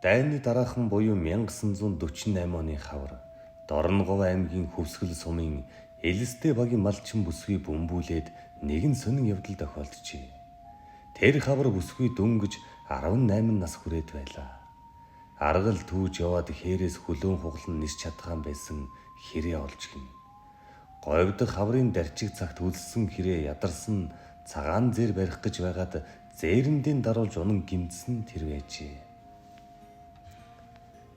Дайны дараахан буюу 1948 оны хавар Дорноговь аймгийн Хөвсгөл сумын Элэстэй багийн малчин бүсгүй бөмбүүлээд нэгэн сонин явдал тохиолджээ. Тэр хавар бүсгүй дөнгөж 18 нас хүрээд байлаа. Аргал түүж яваад хээрээс хөлөөн хуглан нис чадхаан байсан хэрэг олж гин. Говьд хаврын дарчиг цагт үлссэн хэрэг ядарсан цагаан зэр барих гэж байгаад зээрэндийн даруулж унан гимтсэн тэр байжээ.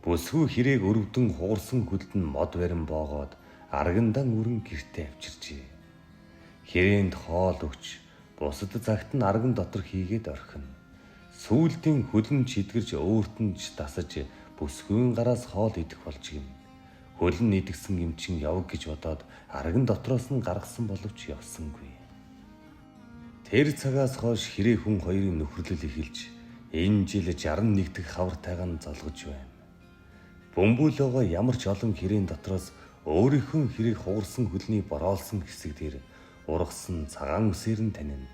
Бүсгүй хэрэг өрөвдөн хугарсан хөлд нь мод барин боогоод аргандан өрн гэртээ авчирчээ. Хэрээнд хоол өгч бусад цагт нь арган дотор хийгээд орхино. Сүүлдийн хөлн чидгэрж өөрт нь ч дасаж бүсгүйн гараас хоол идэх болж гин. Хөлн идэгсэн юм чин яв гэж бодоод арган дотроос нь гаргасан боловч явсангүй. Тэр цагаас хойш хэрэг хүн хоёрын нөхөрлөл эхэлж энэ жил 61 дэх хавартайгаа нь золгож байна. Бөмбөлөөгөө ямар ч олон хэрээн дотроос өөрийнхөө хэрэг хугарсан хөлний бороолсон хэсэг дээр ургасан цагаан үсээр нь танина.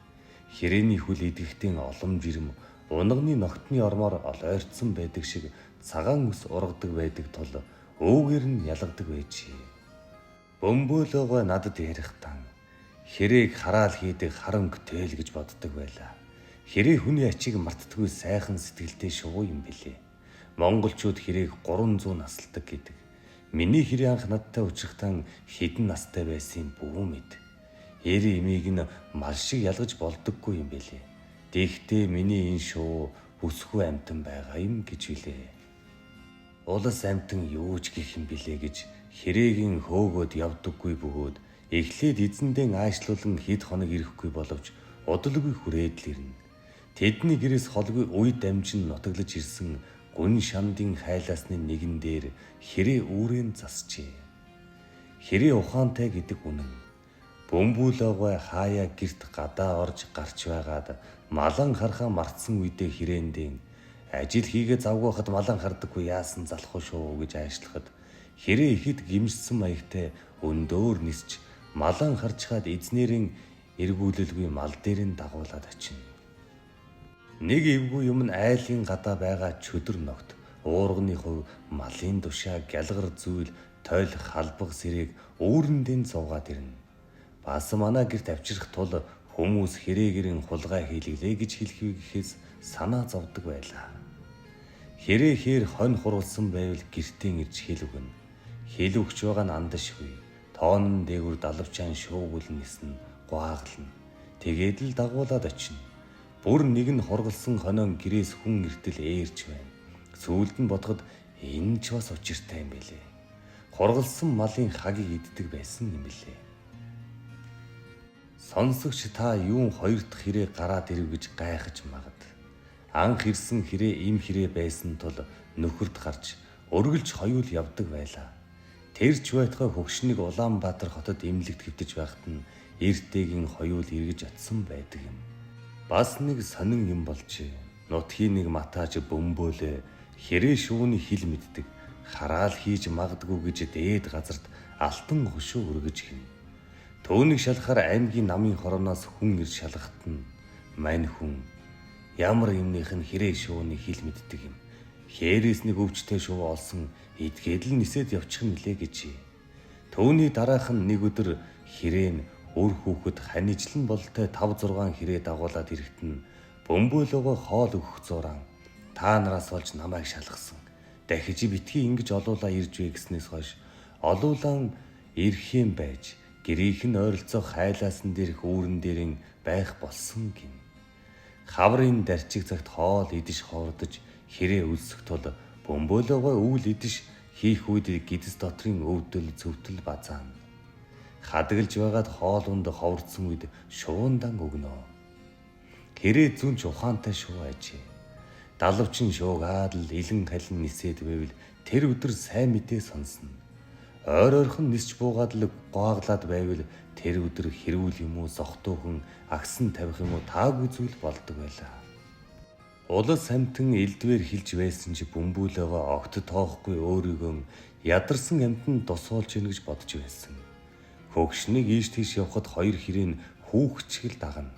Хэрээний хөл идэхтэн олон жирэм унганы ногтны ормоор ойртсон байдаг шиг цагаан үс ургадаг байдаг тул өвгөр нь ялгадаг байжээ. Бөмбөлөөгөө надад ярихдаа хэрэг хараал хийдэг харанг тэл гэж боддог байлаа. Хэрэг хүний ачийг мартдаггүй сайхан сэтгэлтэй шувуу юм бэлээ. Монголчууд хэрэг 300 насалдаг гэдэг. Миний хэрэг анх надтай учрахтан хэдэн настай байсан бүү мэд. Эри эмийг нь мал шиг ялгаж болдоггүй юм бэлээ. Тэгэхдээ миний энэ шуу бүсгүй амтан байгаа юм гэж билээ. Улас амтан юу ч гэх юм бэлээ гэж хэрээгийн хөөгөөд явдаггүй бөгөөд эхлээд эзэндээ аашлуулан хэд хоног ирэхгүй боловч удалгүй хүрээд л ирнэ. Тэдний гэрээс холгүй уй дамжин нутаглаж ирсэн гүн шандын хайлаасны нэгэн дээр хэрэг үүрэн засчээ. Хэрэг ухаантай гэдэг үнэн. Бөмбөлөөгөө хаяа герт гадаа орж гарч байгаад малан харахаа мартсан үедээ хэрээндээ ажил хийгээ завгүй хад малан хардаггүй яасан залах шүү гэж аашлахад хэрэг ихэд гимжсэн маягтай өндөөр нисч малан харчхаад эзнэрийн эргүүлэлгүй мал дээр нь дагуулад очино. Нэг эвгүй юм нь айлын гадаа байгаа чөдөр ногт уурганы хувь малын душаа гялгар зүйл тойл халбаг сэрэг үүрэндээ суугаад ирнэ. Бас манай гэрт авчрах тул хүмүүс хэрээгэрийн хулгай хийлгэлээ гэж хэлхийг гэхээс санаа зовдөг байлаа. Хэрэг хонь хуруулсан байвал гэртээ ирж хэл өгнө. Хэл өгч байгаа нь андашгүй. Тоон дээгүр далавчаан шуугуулн ниснэ, гуаглна. Тэгээд л дагуулад очино. Бүр нэг нь хорголсон хонион гэрээс хүн иртэл ээрч байна. Сүүлд нь бодоход энэ ч бас учиртай юм билээ. Хорголсон малын хагийг иддэг байсан юм билээ. Сонсогч та юун хоёр дахь хэрэг гараад ирв гэж гайхаж магад. Анх ирсэн хэрэг им хэрэг байсан тул нөхөрт гарч өргөлж хоёул явдаг байлаа. Тэр ч байтугай хөгшнийг Улаанбаатар хотод эмнэлэгт хэвтэж байхад нь эртээгийн хоёул эргэж атсан байдаг юм. Бас нэг сонин юм болжээ. Нутгийн нэг матааж бөмбөөлөө хэрэг шууны хил мэддэг. Хараал хийж магадгүй гэж дээд газарт алтан хөшөө өргөж гин. Төөнийг шалахаар аймгийн намын хорооноос хүн ирж шалгахт нь мань хүн ямар юмных нь хэрэг шууны хил мэддэг юм. Хээрээс нэг өвчтэй шуу олсон эдгээд л нисээд явчих нэлээ гэж. Төөний дараах нь нэг өдөр хэрээн өр хүүхэд ханижлан болтой 5-6 хэрэг дагуулад ирэхт нь бөмбөлөөгөө хоол өгөх зуран та нараас болж намайг шалгасан. Дахиж битгий ингэж олуулаа ирж вэ гэснээс хойш олуулан ирэх юм байж гэрийнх нь ойролцоох хайлаасан дээрх үүрэн дээрэн байх болсон гин. Хаврын дарчиг цагт хоол идэж хоордож хэрэг үлсэх тул бөмбөлөөгөө өвөл идэж хийх үед гидс дотрын өвдөл цөвтөл базаана. Хадгалж байгаад хоол унд ховордсон үед шуундан өгнө. Хэрэг зүнч ухаантай шуу ажээ. Далавчин шуугаад л илэн халин нисээд байвал тэр өдөр сайн мэдээ сонсно. Ойрхон нисч буугаад л гооглаад байвал тэр өдөр хэрүүл юм уу зохтойхон агсан тавих юм уу таагүй зүйл болдог байлаа. Улас амтан элдвэр хилж байсан чи бөмбөлөөгөө огт тоохгүй өөрийгөө ядарсан амтанд тусуулж ийн гэж бодож байсан. Хөгшнийг ийш тийш явхад хоёр хэрэг хүүхчгэл дагна.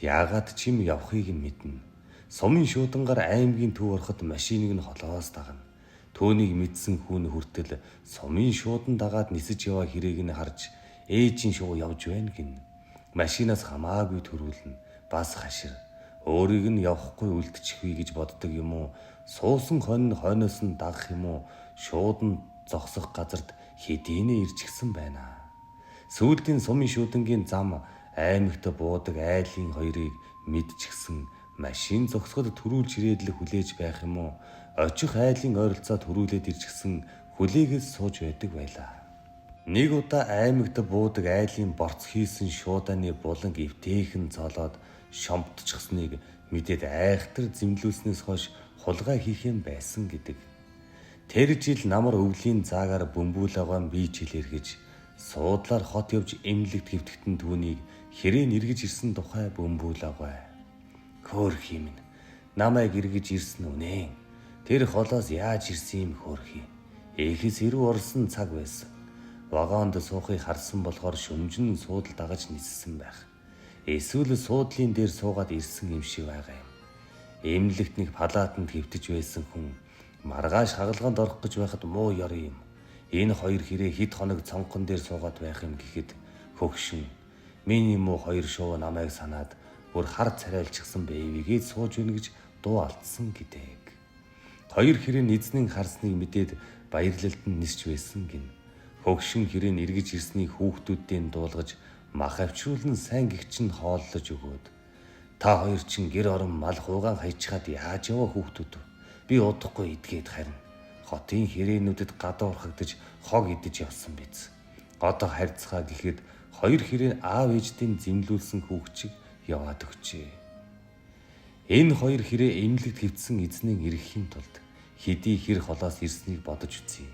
Яагаад ч юм явахыг нь мэднэ. Сумын шуудангаар аймгийн төв ороход машиныг нь холоос дагна. Төөнийг мэдсэн хүн хүртэл сумын шуудан дагаад нисэж яваа хэрээг нь харж ээжийн шуу явж байна гин. Машинаас хамаагүй төрүүлнэ. Бас хашир. Өөрийг нь явахгүй үлдчихвээ гэж боддог юм уу? Суусан хонь хойноос нь дагах юм уу? Шуудан зогсох газарт хэдийнэ ирчихсэн байна. Сүүлдийн сумын шуудангийн зам аймагт буудаг айлын хоёрыг мэдчихсэн. Машин зогсоход төрүүлж ирээд л хүлээж байх юм уу? Очих айлын ойролцоо төрүүлээд ирчихсэн хүлээгээс сууж байдаг байлаа. Нэг удаа аймагт буудаг айлын борц хийсэн шуудааны буланг эвтэйхэн цолоод шомтчихсныг мэдээд айхтар зэмлүүлснээс хойш хулгай хийх юм байсан гэдэг. Тэр жил намар өвлийн заагаар бөмбүүлэгэн бийж хэлэргэж суудлаар хот явж эмнэлэгт хэвтгтэн түүнийг хэрэг нэргэж ирсэн тухай бөмбүүлэгвэ. Хөөрхий минь намайг эргэж ирсэн үнэ. Тэр холоос яаж ирсэн юм хөөрхий. Эхээс ирүү орсон цаг байсан. Вагонд суухыг харсан болохоор шүмжин суудал дагаж ниссэн байх. Эсвэл суудлын дээр суугаад ирсэн юм шиг байгаа юм. Эмнэлэгт нэг палатанд хэвтэж байсан хүн маргааш хагалгаанд орох гэж байхад муу ёр юм. Энэ хоёр хэрэг хэд хоног цонхон дээр суугаад байх юм гэхэд хөгшин миний муу хоёр шуу намайг санаад бүр хар царайлчихсан бэйвгээд сууж өгнө гэж дуу алдсан гэдэг. Хоёр хэрэг эзнийг харсныг мэдээд баярлалд нь нисч байсан гин. Хөгшин хэрэг эргэж ирснийг хүүхдүүддээ дуулгаж мах авчруулан сайн гихч нь хооллож өгөөд та хоёр чин гэр орон мал хуугаан хайчхаад яаж яваа хүүхдүүд би удахгүй идгээд харин хотын хэрээнүүдэд гадаа урхагдаж хог идэж явсан биз. Одоо харьцгаа гэхэд хоёр хэрэг аав ээждийн зэмлүүлсэн хүүхчиг яваад өгчээ. Энэ хоёр хэрэг эмнэлэгт хэвтсэн эзнийг эргэхийн тулд хэдий хэр холоос ирснийг бодож үзье.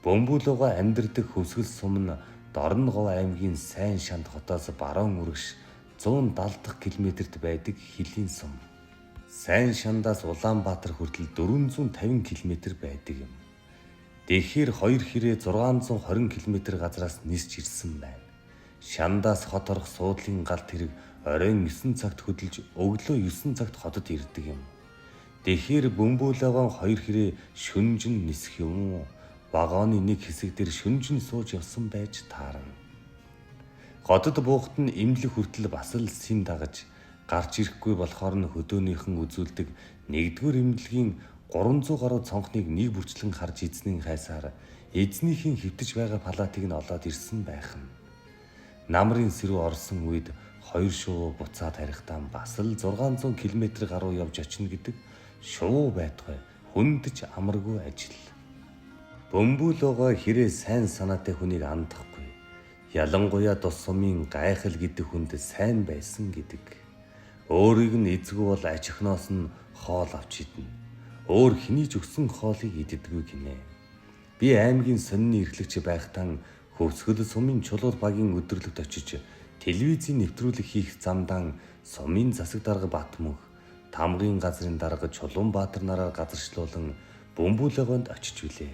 Бөмбүүлөгөө амьдардаг хөвсгөл сум нь Дорногов аймгийн Сайн Шанд хотоос баруун үргэж 170 дахь километрт байдаг Хилийн сум. Сайн Шандаас Улаанбаатар хүртэл 450 км байдаг юм. Тэгэхээр хоёр хэрэг 620 км газраас нисч ирсэн байна. Шандаас хот орох суудлын галт хэрэг оройн 9 цагт хөдөлж өглөө 9 цагт хотод ирдэг юм. Тэгэхээр бөмбүүлэгэн хоёр хэрэг шүнжин нисэх юм уу? Вагоны нэг хэсэг дээр шүнжин сууж явсан байж таарна. Хотод буухт нь эмнэлэг хүртэл бас л сэм дагаж гарч ирэхгүй болохоор нь хөдөөнийхэн үзүүлдэг 1-р эмнэлгийн 300 гаруй цонхныг нэг бүрчлэн харж эзний хайсаар эзнийхэн хэвтэж байгаа палатыг нь олоод ирсэн байх нь. Намрын сэрүү орсон үед хоёр шувуу буцаад харихтаа бас л 600 км гаруй явж очино гэдэг шувуу байтугай хүндэж амаргүй ажил. Бөмбүүлөгөө хэрэг сайн санаатай хүнийг андахгүй. Ялангуяа тус сумын гайхал гэдэг хүнд сайн байсан гэдэг. Өөрийг нь эзгүй бол аж ахноос нь хоол авч иднэ. Өөр хэний ч өгсөн хоолыг иддэггүй гинэ. Би аймгийн сонины эрхлэгч байхтаа хөвсгөл сумын чулуур багийн өдөрлөгт очиж телевизийн нэвтрүүлэг хийх замдаа сумын засаг дарга Батмөнх, тамгын газрын дарга Чулуунбаатар нараар газарчлуулан бөмбүүлэгөөнд очиж үлээ.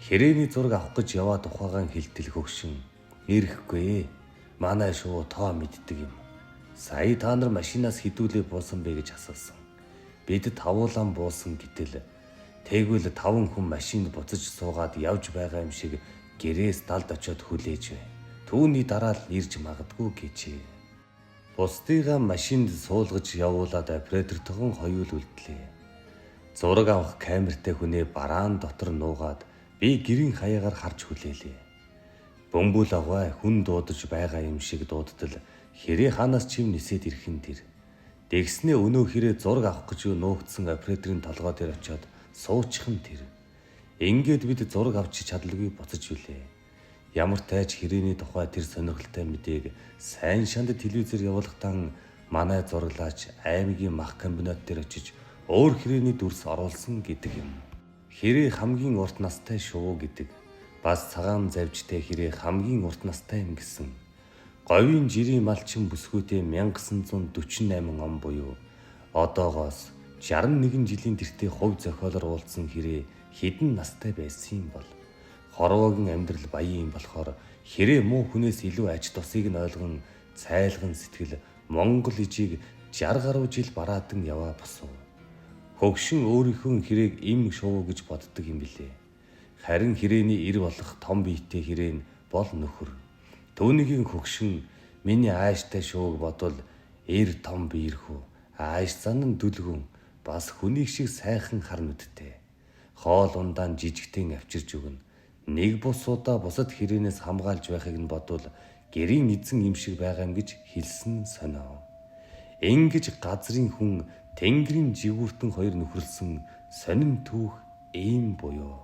Хэрээний зураг авах гэж яваад ухаагаан хилтэл хөгшин ирэхгүй. Манай шуу тоо мэддэг юм. Сая та нар машинаас хідүүлээ буусан бэ гэж асуусан. Бид тавуулан буусан гэтэл тэгвэл 5 хүн машинд буцаж суугаад явж байгаа юм шиг гэрээс далд очиод хүлээж бай. Түүний дараа л ирж магадгүй гэжээ. Бусдыгаа машинд суулгаж явуулаад оператортойгон хоёул үлдлээ. Зураг авах камертай хүнээ бараан дотор нуугаад би гэрийн хаягаар харж хүлээлээ. Бөмбүүлэгөө хүн дуудаж байгаа юм шиг дуудтал хэрэг ханаас чив нисээд ирэх нь тэр. Дэгснээ өнөө хэрэг зураг авах гэж нуугдсан операторын толгой дээр очиод суучих нь тэр. Ингээд бид зураг авч чадлагүй буцаж үлээ. Ямар тааж хэрээний тухай тэр сонирхолтой мэдээг Сайн Шанд телевизээр явуулахдаа манай зураглаач аймгийн мах комбинат дээр очиж өөр хэрээний дүрс оруулсан гэдэг юм. Хэрэг хамгийн урт настай шувуу гэдэг. Бас цагаан завжтай хэрэг хамгийн урт настай юм гэсэн. Говийн жирийн малчин бүсгүйтэй 1948 он буюу одоогоос 61 жилийн тэртээ хувь зохиолоор уулзсан хэрэг хэдэн настай байсан юм бол хорвоогийн амьдрал баян юм болохоор хэрэг муу хүнээс илүү аж тусыг нь ойлгон цайлган сэтгэл Монгол ижийг 60 гаруй жил бараадан яваа босов. Хөгшин өөрийнхөө хэрээг им шувуу гэж боддог юм билээ. Харин хэрээний ир болох том биетэй хэрээн бол нөхөр. Түүнийгийн хөгшин миний ааштай шууг бодвол эр том биерхүү, ааш зан нь дүлгүн, бас хүнийг шиг сайхан хар нүдтэй. Хоол ундаан жижигтэн авчирж өгнө. Нэг бус удаа бусад хэрээнээс хамгаалж байхыг нь бодвол гэрийн эзэн юм шиг байгаа юм гэж хэлсэн сонио. Ингэж газрын хүн Тэнгэрийн жигүүртэн хоёр нөхөрлсөн сонин түүх ийм буюу.